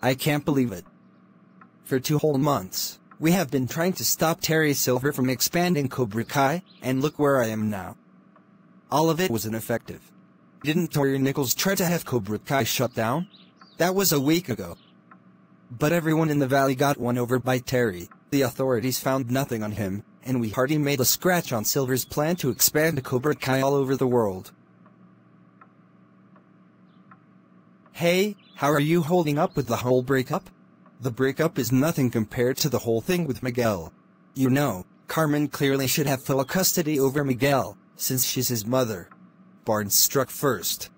I can't believe it. For 2 whole months, we have been trying to stop Terry Silver from expanding Cobra Kai, and look where I am now. All of it was ineffective. Didn't Tori Nichols try to have Cobra Kai shut down? That was a week ago. But everyone in the valley got won over by Terry. The authorities found nothing on him, and we hardly made a scratch on Silver's plan to expand Cobra Kai all over the world. Hey, how are you holding up with the whole breakup? The breakup is nothing compared to the whole thing with Miguel. You know, Carmen clearly should have full custody over Miguel, since she's his mother. Barnes struck first.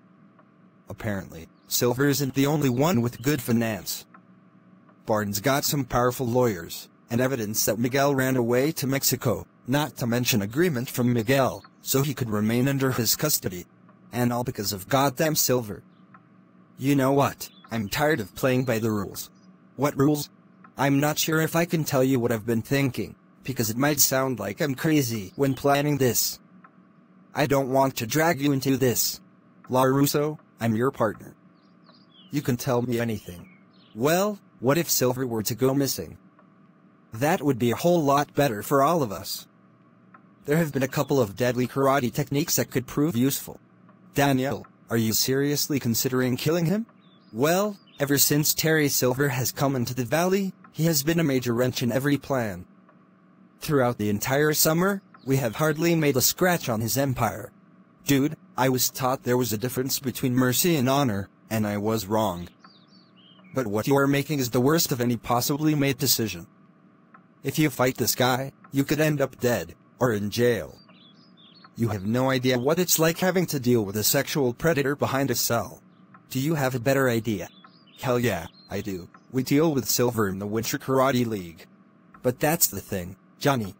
Apparently, Silver isn't the only one with good finance. Barnes got some powerful lawyers, and evidence that Miguel ran away to Mexico, not to mention agreement from Miguel, so he could remain under his custody. And all because of goddamn Silver. You know what, I'm tired of playing by the rules. What rules? I'm not sure if I can tell you what I've been thinking, because it might sound like I'm crazy when planning this. I don't want to drag you into this. LaRusso, I'm your partner. You can tell me anything. Well, what if Silver were to go missing? That would be a whole lot better for all of us. There have been a couple of deadly karate techniques that could prove useful. Daniel, are you seriously considering killing him? Well, ever since Terry Silver has come into the valley, he has been a major wrench in every plan. Throughout the entire summer, we have hardly made a scratch on his empire. Dude, I was taught there was a difference between mercy and honor, and I was wrong. But what you are making is the worst of any possibly made decision. If you fight this guy, you could end up dead, or in jail. You have no idea what it's like having to deal with a sexual predator behind a cell. Do you have a better idea? Hell yeah, I do. We deal with Silver in the Winter Karate League. But that's the thing, Johnny.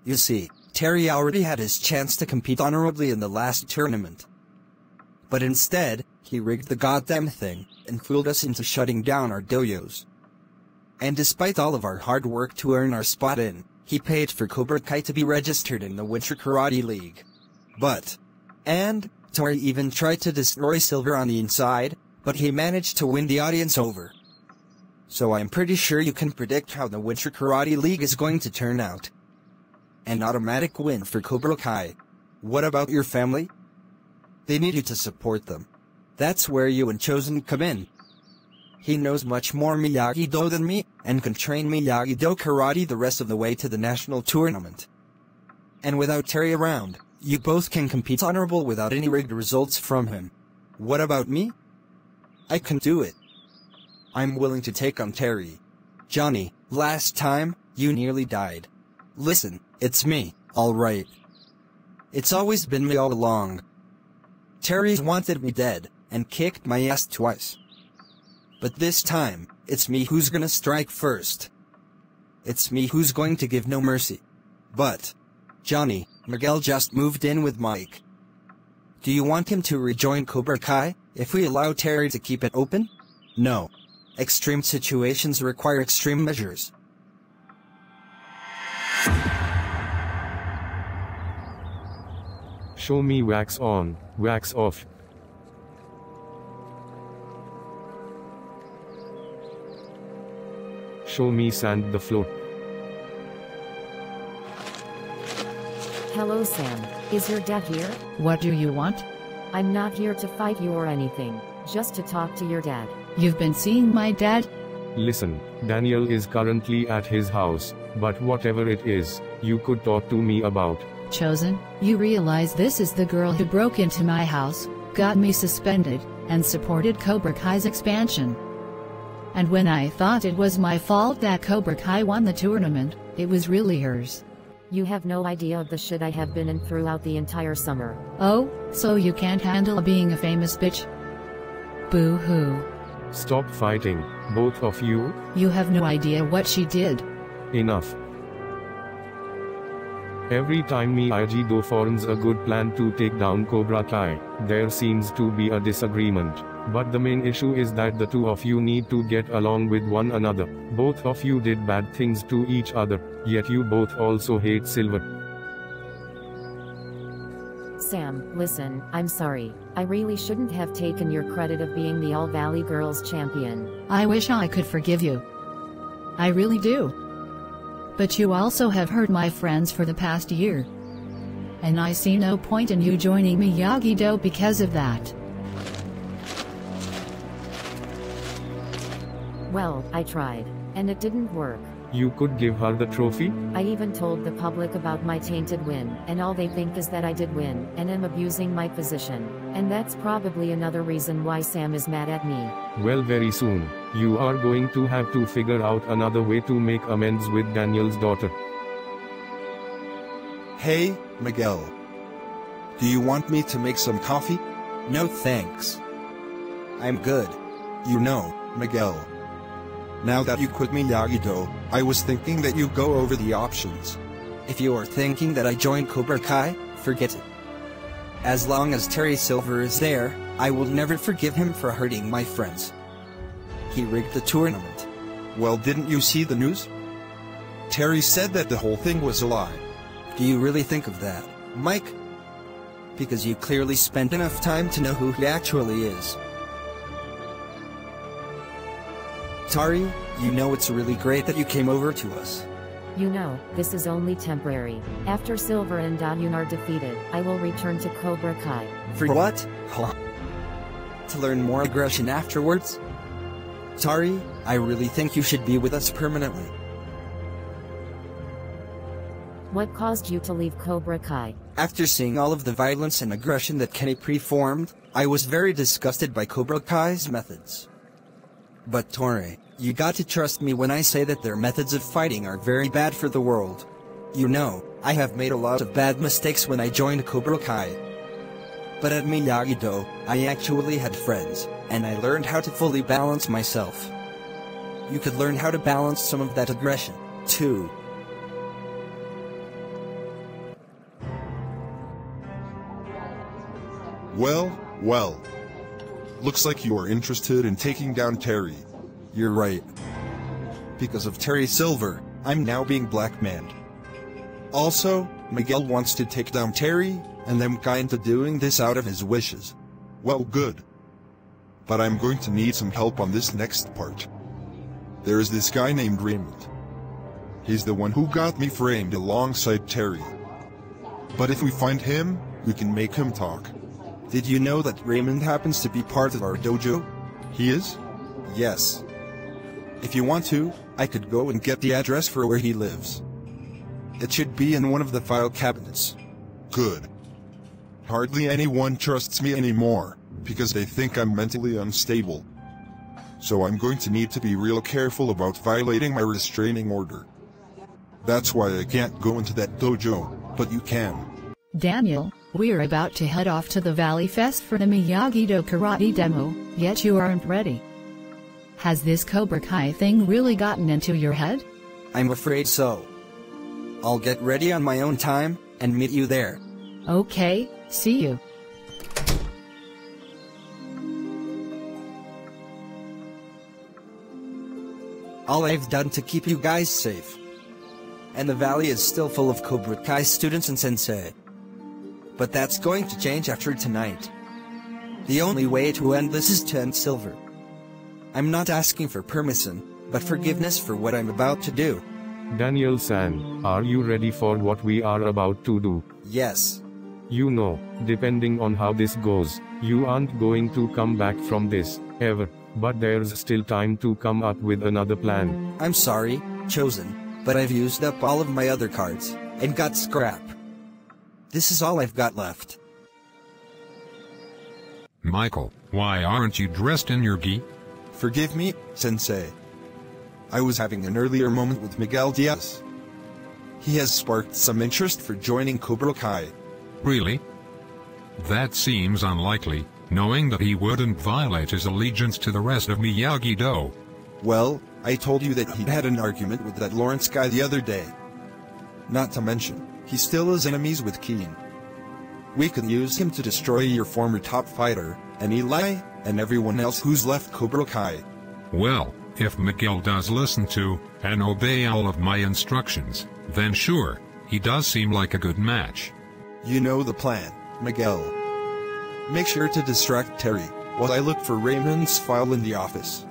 You see, Terry already had his chance to compete honorably in the last tournament. But instead, he rigged the goddamn thing, and fooled us into shutting down our dojos. And despite all of our hard work to earn our spot in, he paid for Cobra Kai to be registered in the Winter Karate League. And Tori even tried to destroy Silver on the inside, but he managed to win the audience over. So I'm pretty sure you can predict how the Winter Karate League is going to turn out. An automatic win for Cobra Kai. What about your family? They need you to support them. That's where you and Chosen come in. He knows much more Miyagi-Do than me, and can train Miyagi-Do karate the rest of the way to the national tournament. And without Terry around, you both can compete honorable without any rigged results from him. What about me? I can do it. I'm willing to take on Terry. Johnny, last time, you nearly died. Listen, it's me, alright. It's always been me all along. Terry's wanted me dead, and kicked my ass twice. But this time, it's me who's gonna strike first. It's me who's going to give no mercy. But, Johnny, Miguel just moved in with Mike. Do you want him to rejoin Cobra Kai, if we allow Terry to keep it open? No. Extreme situations require extreme measures. Show me wax on, wax off. Show me sand the floor. Hello Sam, is your dad here? What do you want? I'm not here to fight you or anything, just to talk to your dad. You've been seeing my dad? Listen, Daniel is currently at his house, but whatever it is, you could talk to me about. Chosen, you realize this is the girl who broke into my house, got me suspended, and supported Cobra Kai's expansion. And when I thought it was my fault that Cobra Kai won the tournament, it was really hers. You have no idea of the shit I have been in throughout the entire summer. Oh, so you can't handle being a famous bitch? Boo-hoo. Stop fighting, both of you. You have no idea what she did. Enough. Every time Miyagi-Do forms a good plan to take down Cobra Kai, there seems to be a disagreement. But the main issue is that the two of you need to get along with one another. Both of you did bad things to each other, yet you both also hate Silver. Sam, listen, I'm sorry. I really shouldn't have taken your credit of being the All Valley Girls champion. I wish I could forgive you. I really do. But you also have hurt my friends for the past year. And I see no point in you joining Miyagi-Do because of that. Well, I tried. And it didn't work. You could give her the trophy? I even told the public about my tainted win, and all they think is that I did win, and am abusing my position. And that's probably another reason why Sam is mad at me. Well, very soon, you are going to have to figure out another way to make amends with Daniel's daughter. Hey, Miguel. Do you want me to make some coffee? No thanks. I'm good. You know, Miguel. Now that you quit Miyagi-Do, I was thinking that you go over the options. If you are thinking that I joined Cobra Kai, forget it. As long as Terry Silver is there, I will never forgive him for hurting my friends. He rigged the tournament. Well, didn't you see the news? Terry said that the whole thing was a lie. Do you really think of that, Mike? Because you clearly spent enough time to know who he actually is. Tari, you know it's really great that you came over to us. You know, this is only temporary. After Silver and Dayun are defeated, I will return to Cobra Kai. For what? Huh? To learn more aggression afterwards? Tari, I really think you should be with us permanently. What caused you to leave Cobra Kai? After seeing all of the violence and aggression that Kenny performed, I was very disgusted by Cobra Kai's methods. But Tori, you got to trust me when I say that their methods of fighting are very bad for the world. You know, I have made a lot of bad mistakes when I joined Cobra Kai. But at Miyagi-Do, I actually had friends, and I learned how to fully balance myself. You could learn how to balance some of that aggression, too. Well. Looks like you are interested in taking down Terry. You're right. Because of Terry Silver, I'm now being blackmailed. Also, Miguel wants to take down Terry, and I'm kinda doing this out of his wishes. Well, good. But I'm going to need some help on this next part. There is this guy named Raymond. He's the one who got me framed alongside Terry. But if we find him, we can make him talk. Did you know that Raymond happens to be part of our dojo? He is? Yes. If you want to, I could go and get the address for where he lives. It should be in one of the file cabinets. Good. Hardly anyone trusts me anymore, because they think I'm mentally unstable. So I'm going to need to be real careful about violating my restraining order. That's why I can't go into that dojo, but you can. Daniel, we're about to head off to the Valley Fest for the Miyagi-Do karate demo, yet you aren't ready. Has this Cobra Kai thing really gotten into your head? I'm afraid so. I'll get ready on my own time, and meet you there. Okay, see you. All I've done to keep you guys safe. And the valley is still full of Cobra Kai students and sensei. But that's going to change after tonight. The only way to end this is to end Silver. I'm not asking for permission, but forgiveness for what I'm about to do. Daniel-san, are you ready for what we are about to do? Yes. You know, depending on how this goes, you aren't going to come back from this, ever. But there's still time to come up with another plan. I'm sorry, Chosen, but I've used up all of my other cards, and got scrap. This is all I've got left. Michael, why aren't you dressed in your gi? Forgive me, Sensei. I was having an earlier moment with Miguel Diaz. He has sparked some interest for joining Cobra Kai. Really? That seems unlikely, knowing that he wouldn't violate his allegiance to the rest of Miyagi-Do. Well, I told you that he'd had an argument with that Lawrence guy the other day. Not to mention, he still is enemies with Keen. We could use him to destroy your former top fighter, and Eli, and everyone else who's left Cobra Kai. Well, if Miguel does listen to, and obey all of my instructions, then sure, he does seem like a good match. You know the plan, Miguel. Make sure to distract Terry while I look for Raymond's file in the office.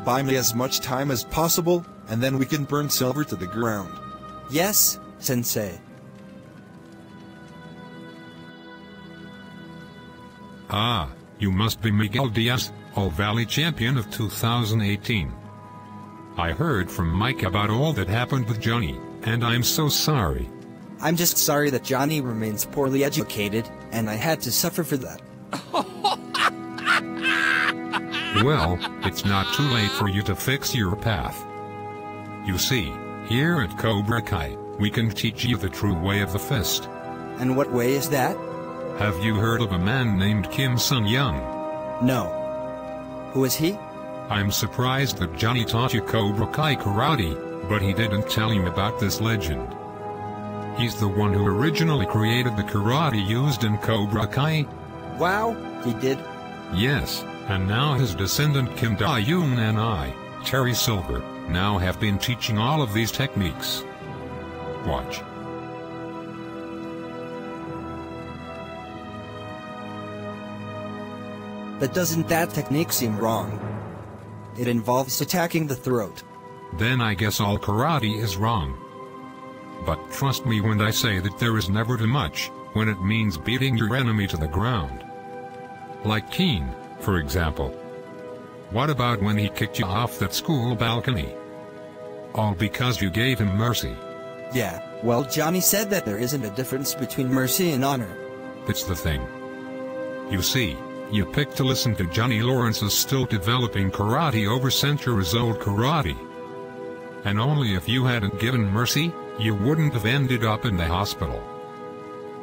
Buy me as much time as possible, and then we can burn Silver to the ground. Yes, Sensei. Ah, you must be Miguel Diaz, All Valley Champion of 2018. I heard from Mike about all that happened with Johnny, and I'm so sorry. I'm just sorry that Johnny remains poorly educated, and I had to suffer for that. Well, it's not too late for you to fix your path. You see, here at Cobra Kai, we can teach you the true way of the fist. And what way is that? Have you heard of a man named Kim Sun-young? No. Who is he? I'm surprised that Johnny taught you Cobra Kai karate, but he didn't tell you about this legend. He's the one who originally created the karate used in Cobra Kai. Wow, he did? Yes, and now his descendant Kim Da-yoon and I, Terry Silver, now have been teaching all of these techniques. Watch. But doesn't that technique seem wrong? It involves attacking the throat. Then I guess all karate is wrong. But trust me when I say that there is never too much, when it means beating your enemy to the ground. Like Keen, for example. What about when he kicked you off that school balcony? All because you gave him mercy. Yeah, well, Johnny said that there isn't a difference between mercy and honor. That's the thing. You see, you picked to listen to Johnny Lawrence's still developing karate over centuries-old karate. And only if you hadn't given mercy, you wouldn't have ended up in the hospital.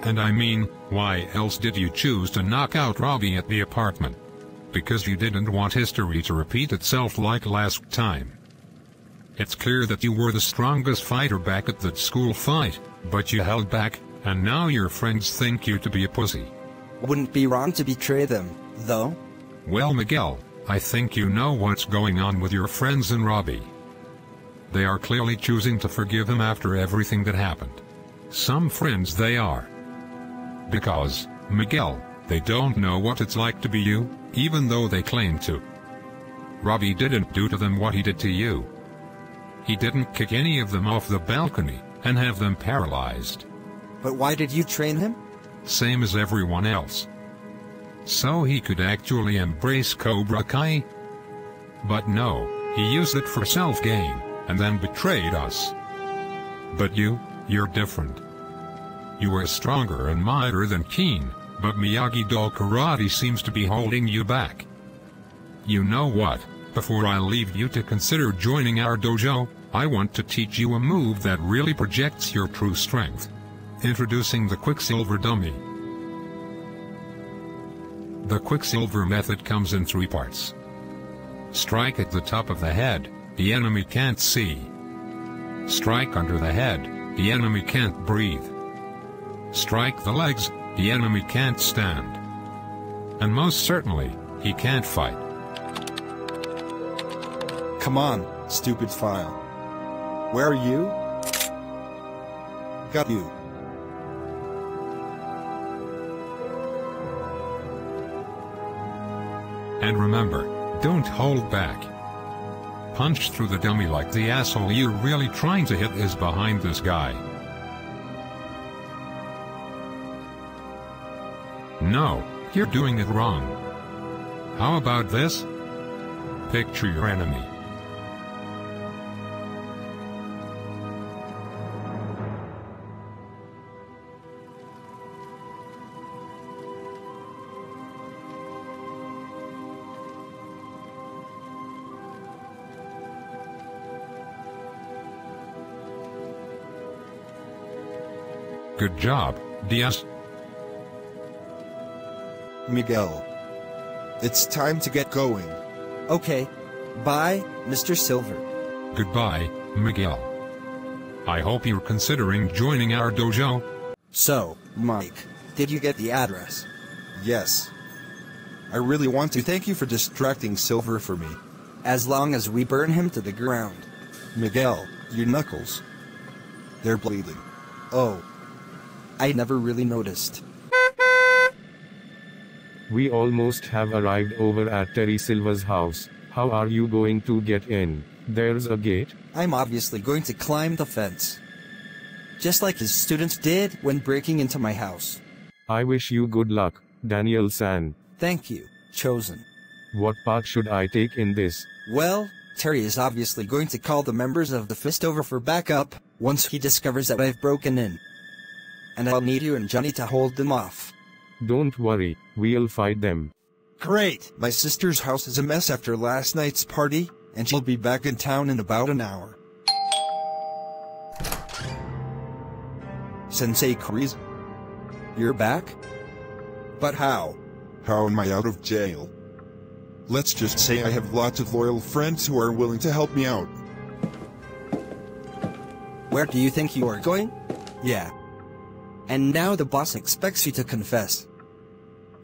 And I mean, why else did you choose to knock out Robbie at the apartment? Because you didn't want history to repeat itself like last time. It's clear that you were the strongest fighter back at that school fight, but you held back, and now your friends think you to be a pussy. Wouldn't be wrong to betray them, though. Well, Miguel, I think you know what's going on with your friends and Robbie. They are clearly choosing to forgive him after everything that happened. Some friends they are. Because, Miguel, they don't know what it's like to be you, even though they claim to. Robbie didn't do to them what he did to you. He didn't kick any of them off the balcony, and have them paralyzed. But why did you train him? Same as everyone else. So he could actually embrace Cobra Kai? But no, he used it for self-gain, and then betrayed us. But you're different. You are stronger and mightier than Keen, but Miyagi-Do Karate seems to be holding you back. You know what? Before I leave you to consider joining our dojo, I want to teach you a move that really projects your true strength. Introducing the Quicksilver Dummy. The Quicksilver method comes in 3 parts. Strike at the top of the head, the enemy can't see. Strike under the head, the enemy can't breathe. Strike the legs, the enemy can't stand. And most certainly, he can't fight. Come on, stupid file. Where are you? Got you. And remember, don't hold back. Punch through the dummy like the asshole you're really trying to hit is behind this guy. No, you're doing it wrong. How about this? Picture your enemy. Good job, Diaz. Miguel. It's time to get going. Okay. Bye, Mr. Silver. Goodbye, Miguel. I hope you're considering joining our dojo. So, Mike, did you get the address? Yes. I really want to thank you for distracting Silver for me. As long as we burn him to the ground. Miguel, your knuckles. They're bleeding. Oh. I never really noticed. We almost have arrived over at Terry Silva's house. How are you going to get in? There's a gate? I'm obviously going to climb the fence. Just like his students did when breaking into my house. I wish you good luck, Daniel-san. Thank you, Chosen. What part should I take in this? Well, Terry is obviously going to call the members of the Fist over for backup, once he discovers that I've broken in. And I'll need you and Johnny to hold them off. Don't worry, we'll fight them. Great! My sister's house is a mess after last night's party, and she'll be back in town in about an hour. Sensei Kuriz, you're back? But how? How am I out of jail? Let's just say I have lots of loyal friends who are willing to help me out. Where do you think you are going? Yeah. And now the boss expects you to confess.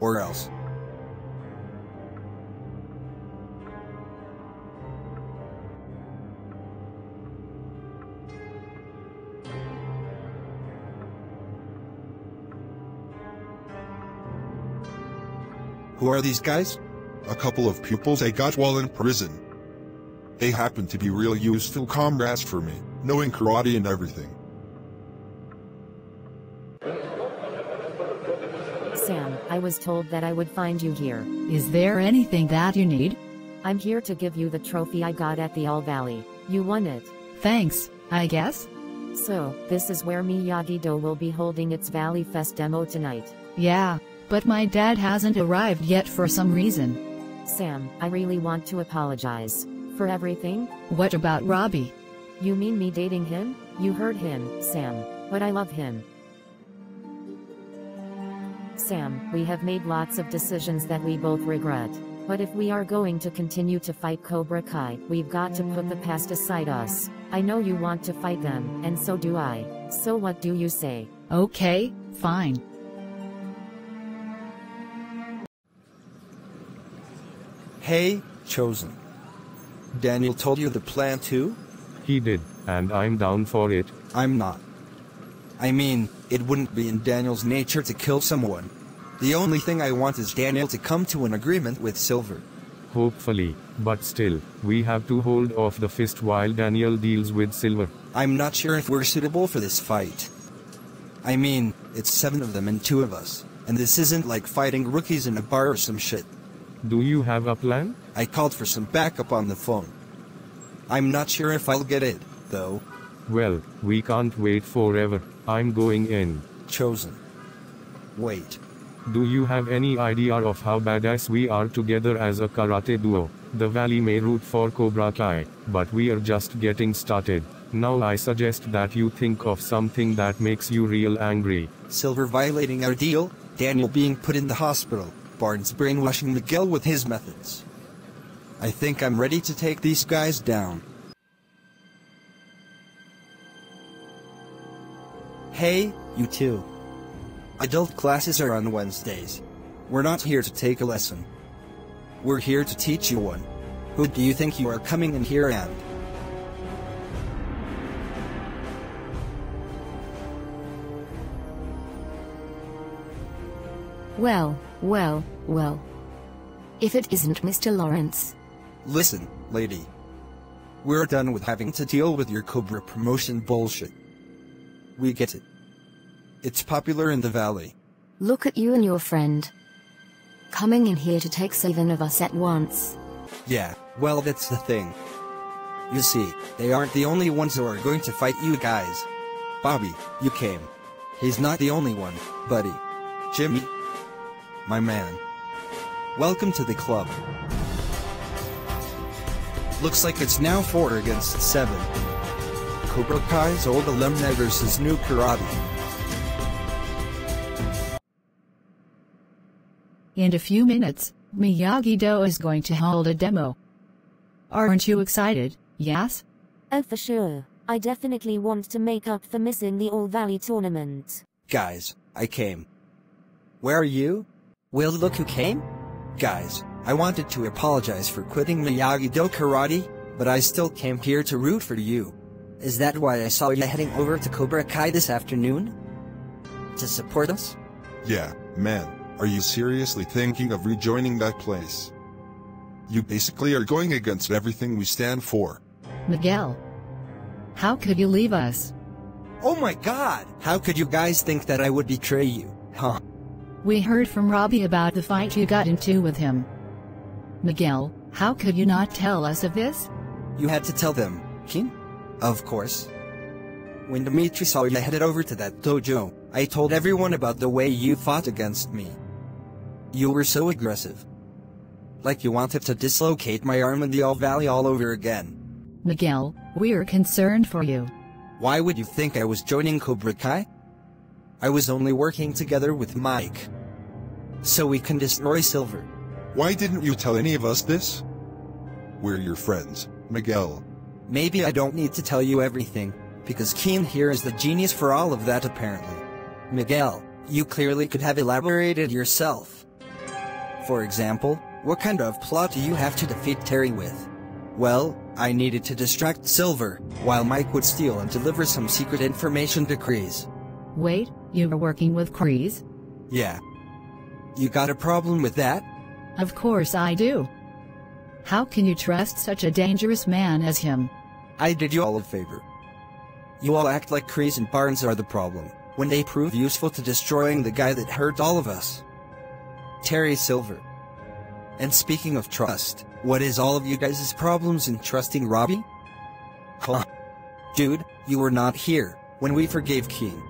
Or else. Who are these guys? A couple of pupils I got while in prison. They happen to be real useful comrades for me, knowing karate and everything. Sam, I was told that I would find you here. Is there anything that you need? I'm here to give you the trophy I got at the All Valley. You won it. Thanks, I guess. So, this is where Miyagi-Do will be holding its Valley Fest demo tonight. Yeah, but my dad hasn't arrived yet for some reason. Sam, I really want to apologize. For everything? What about Robbie? You mean me dating him? You heard him, Sam. But I love him. Sam, we have made lots of decisions that we both regret. But if we are going to continue to fight Cobra Kai, we've got to put the past aside us. I know you want to fight them, and so do I. So what do you say? Okay, fine. Hey, Chosen. Daniel told you the plan too? He did, and I'm down for it. I'm not. I mean, it wouldn't be in Daniel's nature to kill someone. The only thing I want is Daniel to come to an agreement with Silver. Hopefully, but still, we have to hold off the fist while Daniel deals with Silver. I'm not sure if we're suitable for this fight. I mean, it's 7 of them and 2 of us, and this isn't like fighting rookies in a bar or some shit. Do you have a plan? I called for some backup on the phone. I'm not sure if I'll get it, though. Well, we can't wait forever. I'm going in. Chosen. Wait. Do you have any idea of how badass we are together as a karate duo? The Valley may root for Cobra Kai, but we are just getting started. Now I suggest that you think of something that makes you real angry. Silver violating our deal, Daniel being put in the hospital, Barnes brainwashing Miguel with his methods. I think I'm ready to take these guys down. Hey, you two. Adult classes are on Wednesdays. We're not here to take a lesson. We're here to teach you one. Who do you think you are coming in here and? Well. If it isn't Mr. Lawrence. Listen, lady. We're done with having to deal with your Cobra promotion bullshit. We get it. It's popular in the Valley. Look at you and your friend. Coming in here to take 7 of us at once. Yeah, well that's the thing. You see, they aren't the only ones who are going to fight you guys. Bobby, you came. He's not the only one, buddy. Jimmy. My man. Welcome to the club. Looks like it's now 4 against 7. Cobra Kai's old alumni versus new karate. In a few minutes, Miyagi-Do is going to hold a demo. Aren't you excited, Yas? Oh, for sure. I definitely want to make up for missing the All Valley tournament. Guys, I came. Where are you? Well, look who came? Guys, I wanted to apologize for quitting Miyagi-Do karate, but I still came here to root for you. Is that why I saw you heading over to Cobra Kai this afternoon? To support us? Yeah, man. Are you seriously thinking of rejoining that place? You basically are going against everything we stand for. Miguel. How could you leave us? Oh my god! How could you guys think that I would betray you, huh? We heard from Robbie about the fight you got into with him. Miguel, how could you not tell us of this? You had to tell them, Keen? Of course. When Dimitri saw you headed over to that dojo, I told everyone about the way you fought against me. You were so aggressive. Like you wanted to dislocate my arm in the All Valley all over again. Miguel, we're concerned for you. Why would you think I was joining Cobra Kai? I was only working together with Mike. So we can destroy Silver. Why didn't you tell any of us this? We're your friends, Miguel. Maybe I don't need to tell you everything, because Keen here is the genius for all of that apparently. Miguel, you clearly could have elaborated yourself. For example, what kind of plot do you have to defeat Terry with? Well, I needed to distract Silver, while Mike would steal and deliver some secret information to Kreese. Wait, you were working with Kreese? Yeah. You got a problem with that? Of course I do. How can you trust such a dangerous man as him? I did you all a favor. You all act like Kreese and Barnes are the problem, when they prove useful to destroying the guy that hurt all of us. Terry Silver. And speaking of trust, what is all of you guys' problems in trusting Robbie? Huh? Dude, you were not here when we forgave Keen.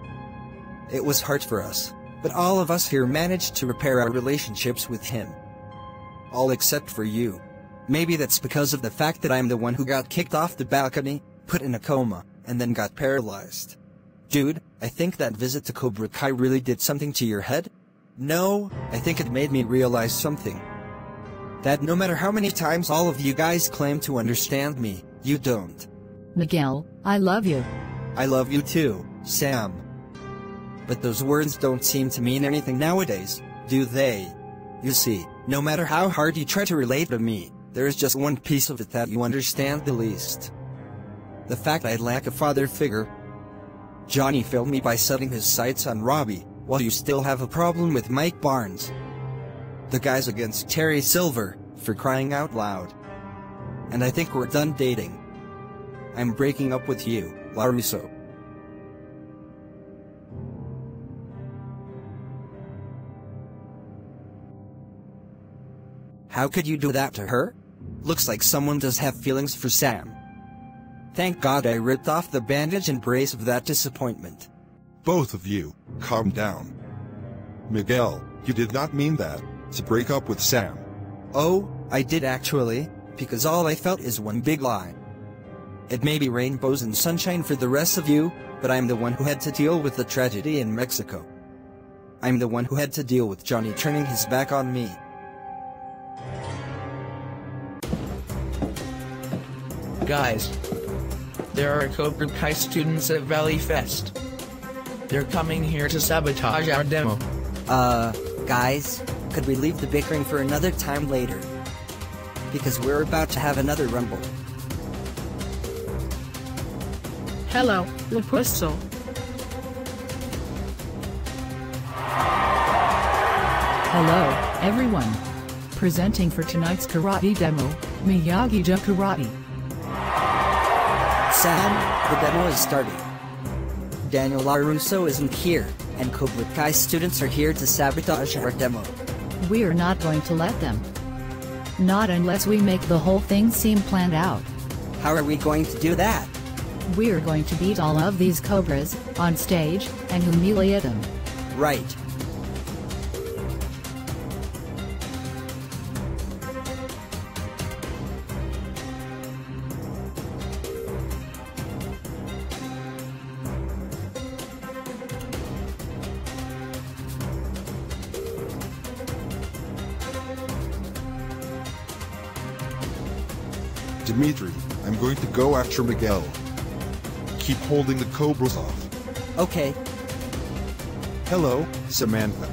It was hard for us, but all of us here managed to repair our relationships with him. All except for you. Maybe that's because of the fact that I'm the one who got kicked off the balcony, put in a coma, and then got paralyzed. Dude, I think that visit to Cobra Kai really did something to your head? No, I think it made me realize something. That no matter how many times all of you guys claim to understand me, you don't. Miguel, I love you. I love you too, Sam. But those words don't seem to mean anything nowadays, do they? You see, no matter how hard you try to relate to me, there is just one piece of it that you understand the least. The fact I lack a father figure. Johnny failed me by setting his sights on Robbie, while you still have a problem with Mike Barnes. The guy's against Terry Silver, for crying out loud. And I think we're done dating. I'm breaking up with you, LaRusso. How could you do that to her? Looks like someone does have feelings for Sam. Thank God I ripped off the bandage and brace of that disappointment. Both of you, calm down. Miguel, you did not mean that, to break up with Sam. Oh, I did actually, because all I felt is one big lie. It may be rainbows and sunshine for the rest of you, but I'm the one who had to deal with the tragedy in Mexico. I'm the one who had to deal with Johnny turning his back on me. Guys, there are Cobra Kai students at Valley Fest. They're coming here to sabotage our demo. Guys, could we leave the bickering for another time later? Because we're about to have another rumble. Hello, Lepusto. Hello, everyone. Presenting for tonight's karate demo, Miyagi-Do Karate. Sam, the demo is starting. Daniel LaRusso isn't here, and Cobra Kai students are here to sabotage our demo. We're not going to let them. Not unless we make the whole thing seem planned out. How are we going to do that? We're going to beat all of these Cobras, on stage, and humiliate them. Right. Dimitri, I'm going to go after Miguel. Keep holding the Cobras off. Okay. Hello, Samantha.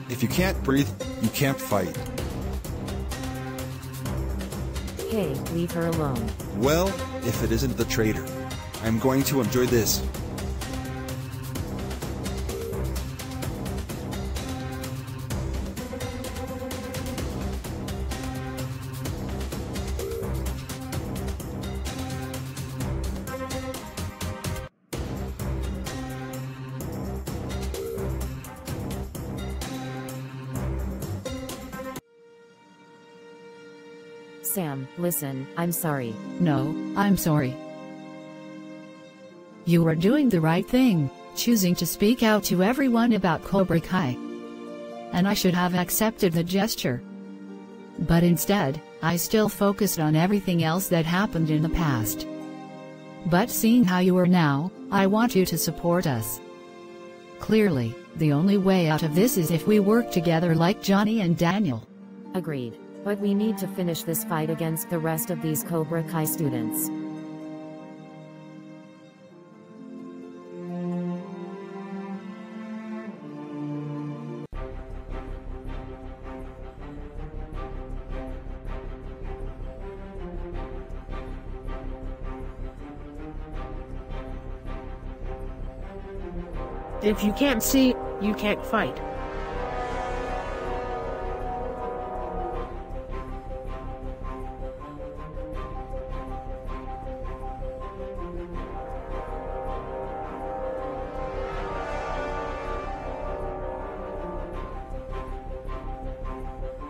If you can't breathe, you can't fight. Hey, leave her alone. Well, if it isn't the traitor, I'm going to enjoy this. Sam, listen, I'm sorry. No, I'm sorry. You were doing the right thing, choosing to speak out to everyone about Cobra Kai. And I should have accepted the gesture. But instead, I still focused on everything else that happened in the past. But seeing how you are now, I want you to support us. Clearly, the only way out of this is if we work together like Johnny and Daniel. Agreed. But we need to finish this fight against the rest of these Cobra Kai students. If you can't see, you can't fight.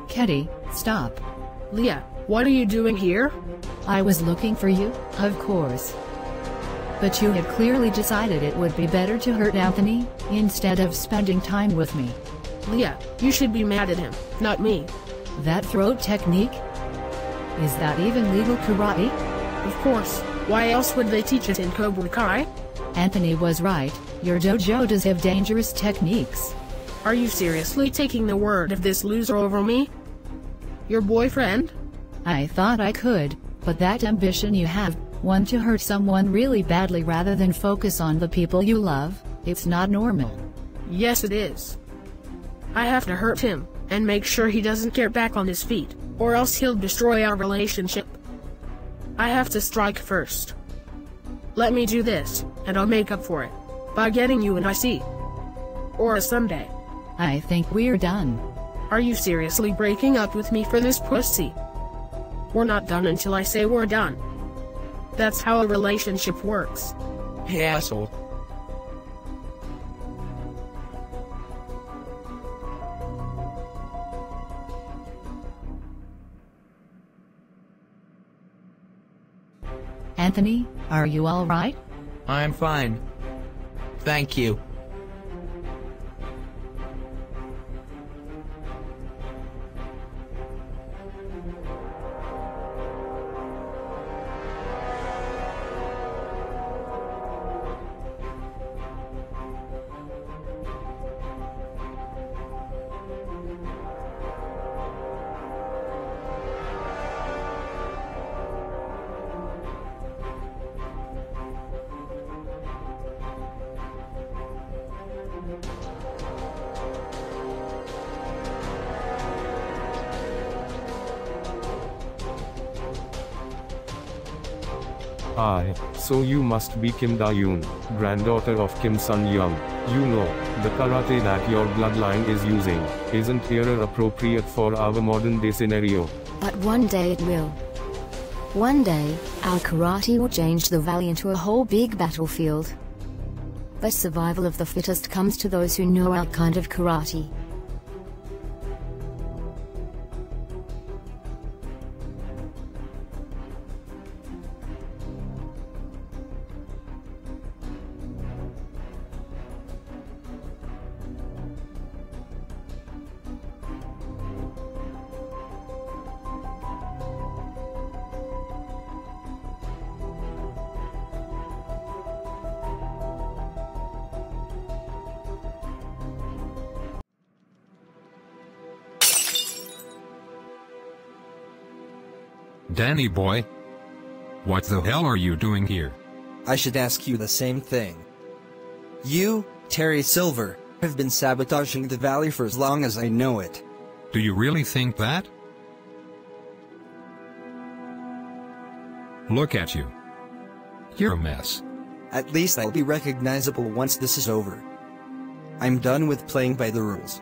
Ketty, stop. Leah, what are you doing here? I was looking for you, of course. But you had clearly decided it would be better to hurt Anthony, instead of spending time with me. Leah, you should be mad at him, not me. That throat technique? Is that even legal karate? Of course, why else would they teach it in Cobra Kai? Anthony was right, your dojo does have dangerous techniques. Are you seriously taking the word of this loser over me? Your boyfriend? I thought I could, but that ambition you have, one to hurt someone really badly rather than focus on the people you love, it's not normal. Yes it is. I have to hurt him, and make sure he doesn't get back on his feet, or else he'll destroy our relationship. I have to strike first. Let me do this, and I'll make up for it, by getting you an IC. Or a Sunday. I think we're done. Are you seriously breaking up with me for this pussy? We're not done until I say we're done. That's how a relationship works. Hey asshole. Anthony, are you alright? I'm fine. Thank you. So you must be Kim Da-yoon, granddaughter of Kim Sun-young. You know, the karate that your bloodline is using, isn't era appropriate for our modern day scenario. But one day it will. One day, our karate will change the valley into a whole big battlefield. But survival of the fittest comes to those who know our kind of karate. Danny boy. What the hell are you doing here? I should ask you the same thing. You, Terry Silver, have been sabotaging the valley for as long as I know it. Do you really think that? Look at you. You're a mess. At least I'll be recognizable once this is over. I'm done with playing by the rules.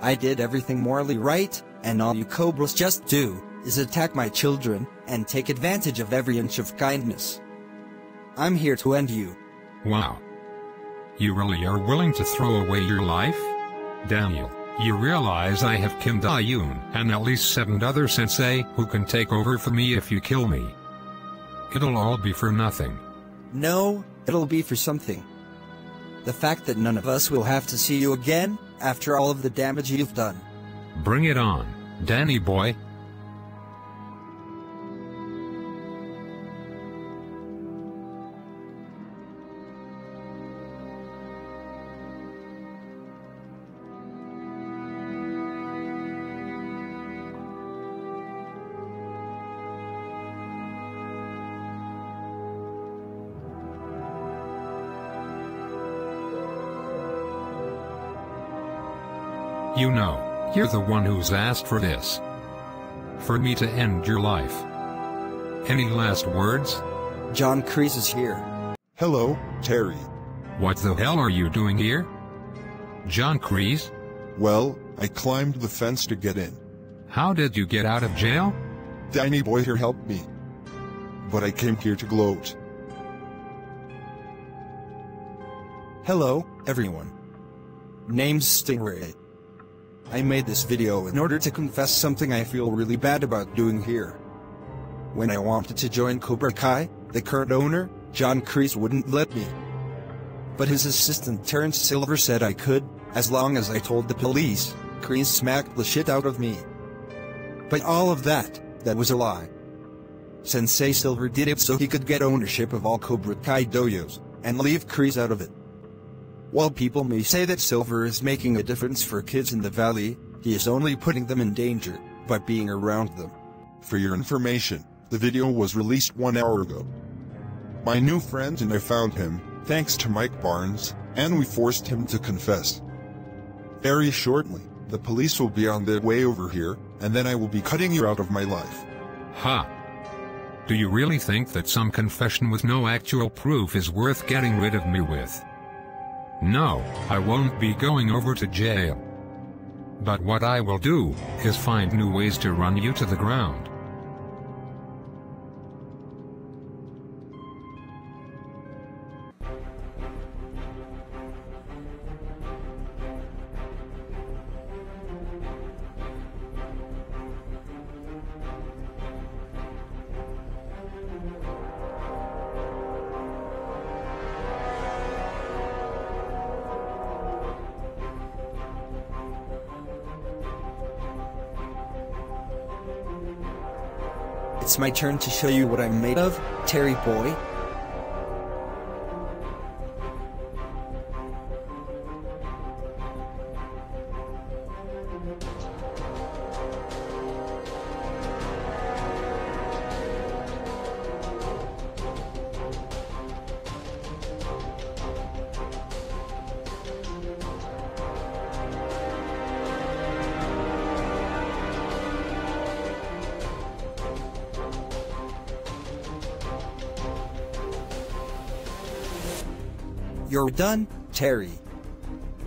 I did everything morally right, and all you Cobras just do is attack my children and take advantage of every inch of kindness. I'm here to end you. Wow. You really are willing to throw away your life? Daniel, you realize I have Kim Da-yoon and at least 7 other sensei who can take over for me if you kill me. It'll all be for nothing. No, it'll be for something. The fact that none of us will have to see you again after all of the damage you've done. Bring it on, Danny boy. You know, you're the one who's asked for this. For me to end your life. Any last words? John Kreese is here. Hello, Terry. What the hell are you doing here? John Kreese? Well, I climbed the fence to get in. How did you get out of jail? Danny boy here helped me. But I came here to gloat. Hello, everyone. Name's Stingray. I made this video in order to confess something I feel really bad about doing here. When I wanted to join Cobra Kai, the current owner, John Kreese, wouldn't let me. But his assistant Terrence Silver said I could, as long as I told the police. Kreese smacked the shit out of me. But all of that was a lie. Sensei Silver did it so he could get ownership of all Cobra Kai dojos, and leave Kreese out of it. While people may say that Silver is making a difference for kids in the valley, he is only putting them in danger by being around them. For your information, the video was released 1 hour ago. My new friend and I found him, thanks to Mike Barnes, and we forced him to confess. Very shortly, the police will be on their way over here, and then I will be cutting you out of my life. Ha! Do you really think that some confession with no actual proof is worth getting rid of me with? No, I won't be going over to jail. But what I will do is find new ways to run you to the ground. It's my turn to show you what I'm made of, Terry boy. You're done, Terry.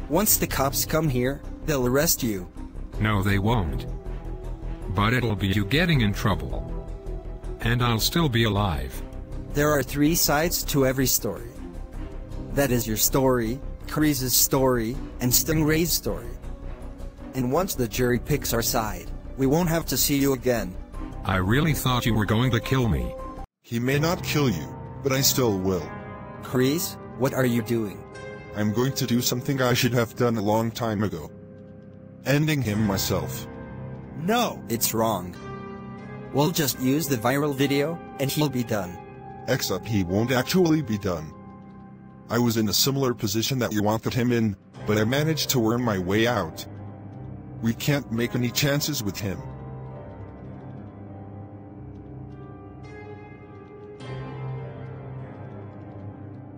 Once the cops come here, they'll arrest you. No, they won't. But it'll be you getting in trouble. And I'll still be alive. There are 3 sides to every story. That is your story, Kreese's story, and Stingray's story. And once the jury picks our side, we won't have to see you again. I really thought you were going to kill me. He may not kill you, but I still will. Kreese, what are you doing? I'm going to do something I should have done a long time ago. Ending him myself. No, it's wrong. We'll just use the viral video, and he'll be done. Except he won't actually be done. I was in a similar position that you wanted him in, but I managed to earn my way out. We can't make any chances with him.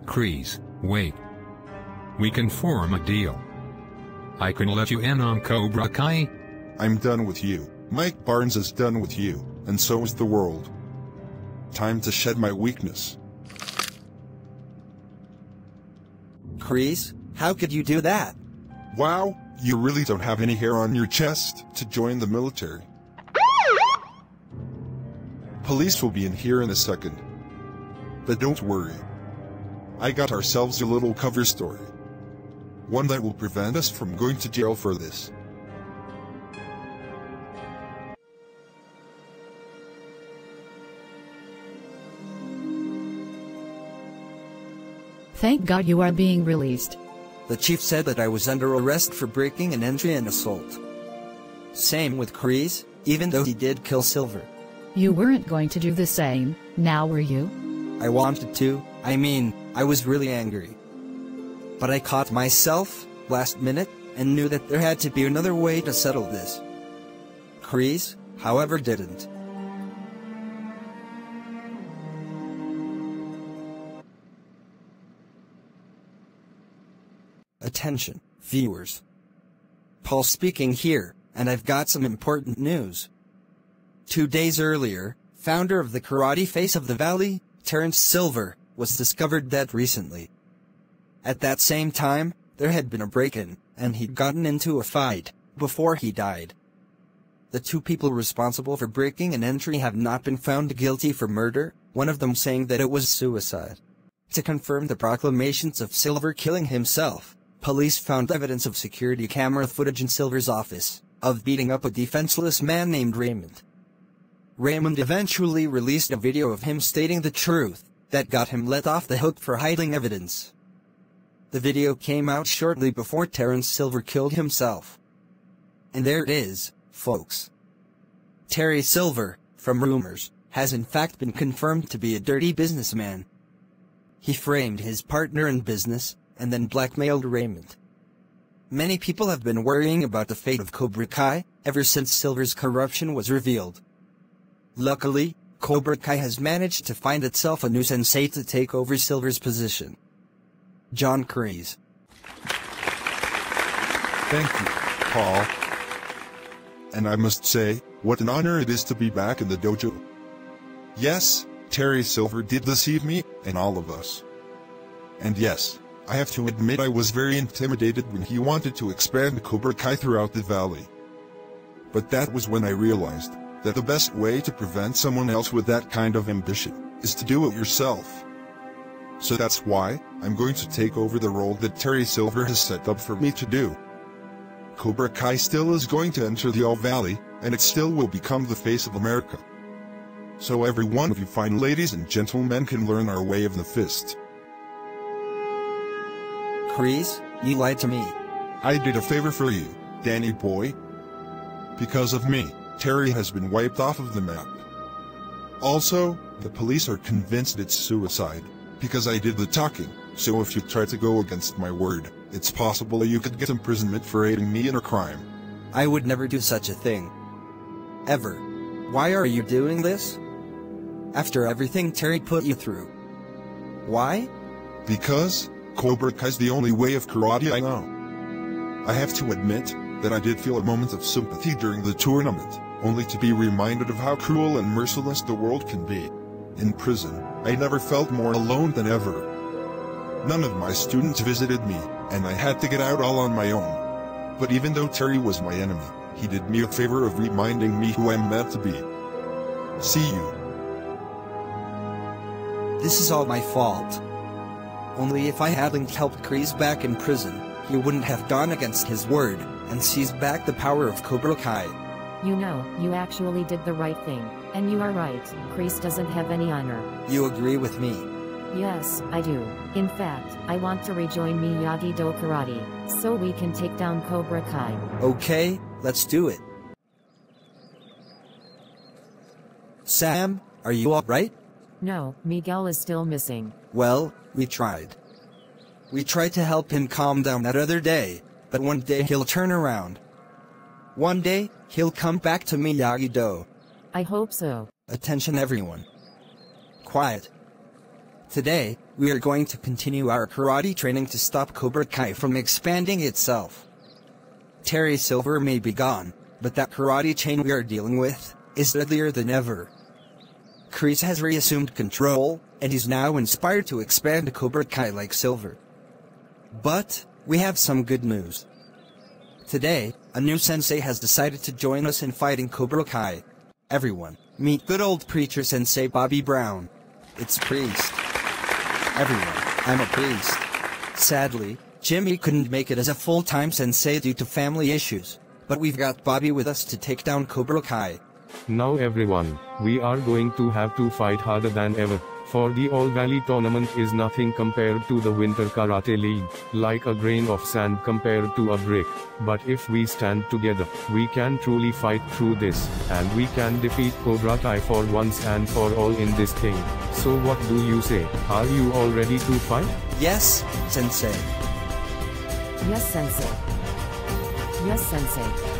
Kreese, wait. We can form a deal. I can let you in on Cobra Kai. I'm done with you. Mike Barnes is done with you, and so is the world. Time to shed my weakness. Kreese, how could you do that? Wow, you really don't have any hair on your chest to join the military. Police will be in here in a second. But don't worry. I got ourselves a little cover story. One that will prevent us from going to jail for this. Thank God you are being released. The chief said that I was under arrest for breaking an entry and assault. Same with Kreese, even though he did kill Silver. You weren't going to do the same, now were you? I wanted to, I was really angry. But I caught myself, last minute, and knew that there had to be another way to settle this. Kreese, however, didn't. Attention, viewers. Paul speaking here, and I've got some important news. 2 days earlier, founder of the Karate Face of the Valley, Terrence Silver, was discovered dead recently. At that same time, there had been a break-in, and he'd gotten into a fight before he died. The 2 people responsible for breaking an entry have not been found guilty for murder, one of them saying that it was suicide. To confirm the proclamations of Silver killing himself, police found evidence of security camera footage in Silver's office, of beating up a defenseless man named Raymond. Raymond eventually released a video of him stating the truth, that got him let off the hook for hiding evidence. The video came out shortly before Terrence Silver killed himself. And there it is, folks. Terry Silver, from rumors, has in fact been confirmed to be a dirty businessman. He framed his partner in business, and then blackmailed Raymond. Many people have been worrying about the fate of Cobra Kai, ever since Silver's corruption was revealed. Luckily, Cobra Kai has managed to find itself a new sensei to take over Silver's position. John Kreese. Thank you, Paul. And I must say, what an honor it is to be back in the dojo. Yes, Terry Silver did deceive me, and all of us. And yes, I have to admit I was very intimidated when he wanted to expand Cobra Kai throughout the valley. But that was when I realized that the best way to prevent someone else with that kind of ambition is to do it yourself. So that's why I'm going to take over the role that Terry Silver has set up for me to do. Cobra Kai still is going to enter the All Valley, and it still will become the face of America. So every one of you fine ladies and gentlemen can learn our way of the fist. Kreese, you lied to me. I did a favor for you, Danny boy. Because of me, Terry has been wiped off of the map. Also, the police are convinced it's suicide, because I did the talking, so if you try to go against my word, it's possible you could get imprisonment for aiding me in a crime. I would never do such a thing. Ever. Why are you doing this? After everything Terry put you through. Why? Because Cobra Kai's the only way of karate I know. I have to admit that I did feel a moment of sympathy during the tournament, only to be reminded of how cruel and merciless the world can be. In prison, I never felt more alone than ever. None of my students visited me, and I had to get out all on my own. But even though Terry was my enemy, he did me a favor of reminding me who I'm meant to be. See you. This is all my fault. Only if I hadn't helped Kreese back in prison, he wouldn't have gone against his word, and seized back the power of Cobra Kai. You know, you actually did the right thing. And you are right, Kreese doesn't have any honor. You agree with me? Yes, I do. In fact, I want to rejoin Miyagi-Do Karate, so we can take down Cobra Kai. Okay, let's do it. Sam, are you alright? No, Miguel is still missing. Well, we tried. We tried to help him calm down that other day, but one day he'll turn around. One day, he'll come back to Miyagi-Do. I hope so. Attention everyone. Quiet. Today, we are going to continue our karate training to stop Cobra Kai from expanding itself. Terry Silver may be gone, but that karate chain we are dealing with is deadlier than ever. Kreese has reassumed control, and he's now inspired to expand Cobra Kai like Silver. But we have some good news. Today, a new sensei has decided to join us in fighting Cobra Kai. Everyone, meet good old preacher sensei Bobby Brown. It's Priest. Everyone, I'm a priest. Sadly, Jimmy couldn't make it as a full-time sensei due to family issues, but we've got Bobby with us to take down Cobra Kai. Now everyone, we are going to have to fight harder than ever, for the All Valley tournament is nothing compared to the Winter Karate League, like a grain of sand compared to a brick. But if we stand together, we can truly fight through this, and we can defeat Cobra Kai for once and for all in this thing. So what do you say? Are you all ready to fight? Yes, Sensei. Yes, Sensei. Yes, Sensei.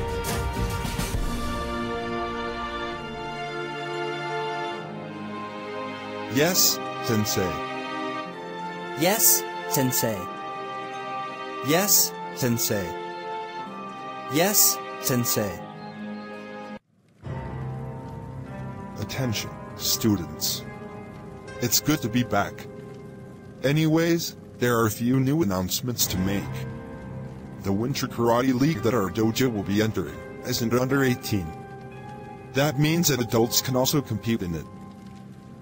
Yes, Sensei. Yes, Sensei. Yes, Sensei. Yes, Sensei. Attention, students. It's good to be back. Anyways, there are a few new announcements to make. The Winter Karate League that our dojo will be entering isn't under 18. That means that adults can also compete in it.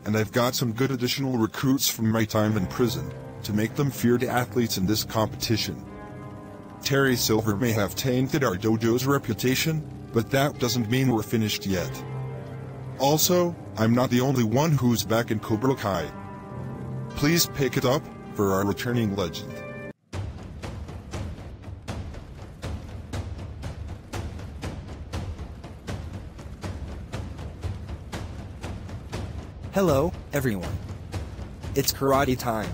And I've got some good additional recruits from my time in prison to make them feared athletes in this competition. Terry Silver may have tainted our dojo's reputation, but that doesn't mean we're finished yet. Also, I'm not the only one who's back in Cobra Kai. Please pick it up for our returning legend. Hello, everyone. It's karate time.